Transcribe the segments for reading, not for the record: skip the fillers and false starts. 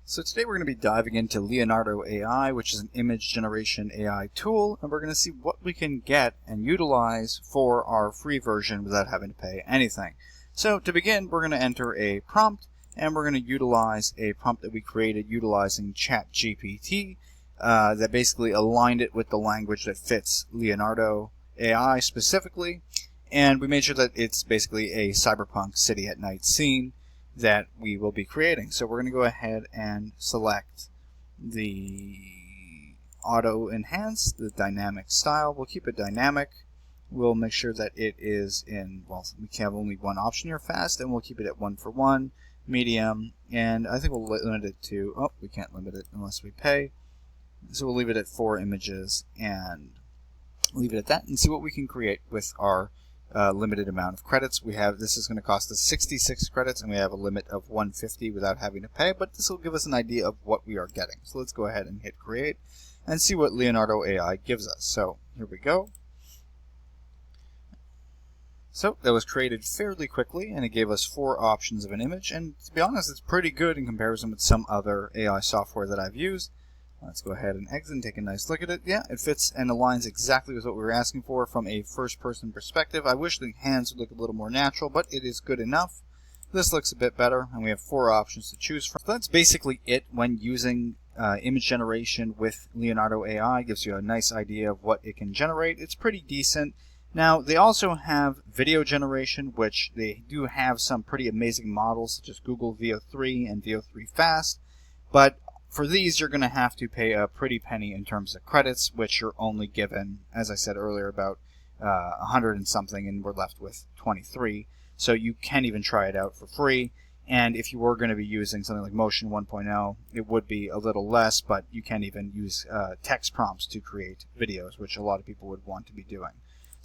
So today we're going to be diving into Leonardo.ai, which is an image generation AI tool, and we're going to see what we can get and utilize for our free version without having to pay anything. So to begin, we're going to enter a prompt, and we're going to utilize a prompt that we created utilizing ChatGPT that basically aligned it with the language that fits Leonardo.ai specifically, and we made sure that it's basically a cyberpunk city at night scene that we will be creating. So we're going to go ahead and select the auto enhance, the dynamic style. We'll keep it dynamic. We'll make sure that it is in, well, we can have only one option here, fast, and we'll keep it at 1-for-1, medium, and I think we'll limit it to, oh, we can't limit it unless we pay. So we'll leave it at 4 images and leave it at that and see what we can create with our limited amount of credits. We have, this is going to cost us 66 credits, and we have a limit of 150 without having to pay, but this will give us an idea of what we are getting. So let's go ahead and hit create and see what Leonardo.ai gives us. So here we go. So that was created fairly quickly, and it gave us 4 options of an image, and to be honest, it's pretty good in comparison with some other AI software that I've used. Let's go ahead and exit and take a nice look at it. Yeah, it fits and aligns exactly with what we were asking for from a first-person perspective. I wish the hands would look a little more natural, but it is good enough. This looks a bit better, and we have 4 options to choose from. So that's basically it when using image generation with Leonardo.ai. It gives you a nice idea of what it can generate. It's pretty decent. Now, they also have video generation, which they do have some pretty amazing models, such as Google Veo 3 and Veo 3 Fast, but for these, you're going to have to pay a pretty penny in terms of credits, which you're only given, as I said earlier, about 100 and something, and we're left with 23. So you can't even try it out for free. And if you were going to be using something like Motion 1.0, it would be a little less, but you can't even use text prompts to create videos, which a lot of people would want to be doing.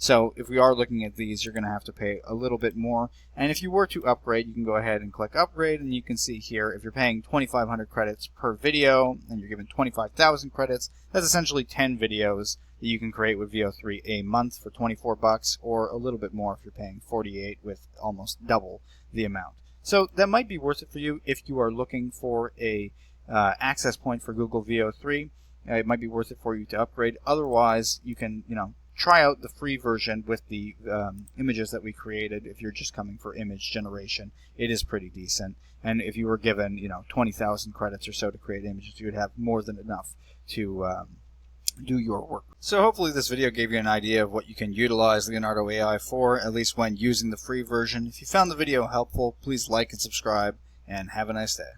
So if we are looking at these, you're going to have to pay a little bit more. And if you were to upgrade, you can go ahead and click upgrade, and you can see here if you're paying 2,500 credits per video and you're given 25,000 credits, that's essentially 10 videos that you can create with Veo 3 a month for 24 bucks, or a little bit more if you're paying 48 with almost double the amount. So that might be worth it for you if you are looking for a access point for Google Veo 3. It might be worth it for you to upgrade. Otherwise, you can, try out the free version with the images that we created. If you're just coming for image generation, it is pretty decent. And if you were given, 20,000 credits or so to create images, you would have more than enough to do your work. So hopefully this video gave you an idea of what you can utilize Leonardo.ai for, at least when using the free version. If you found the video helpful, please like and subscribe, and have a nice day.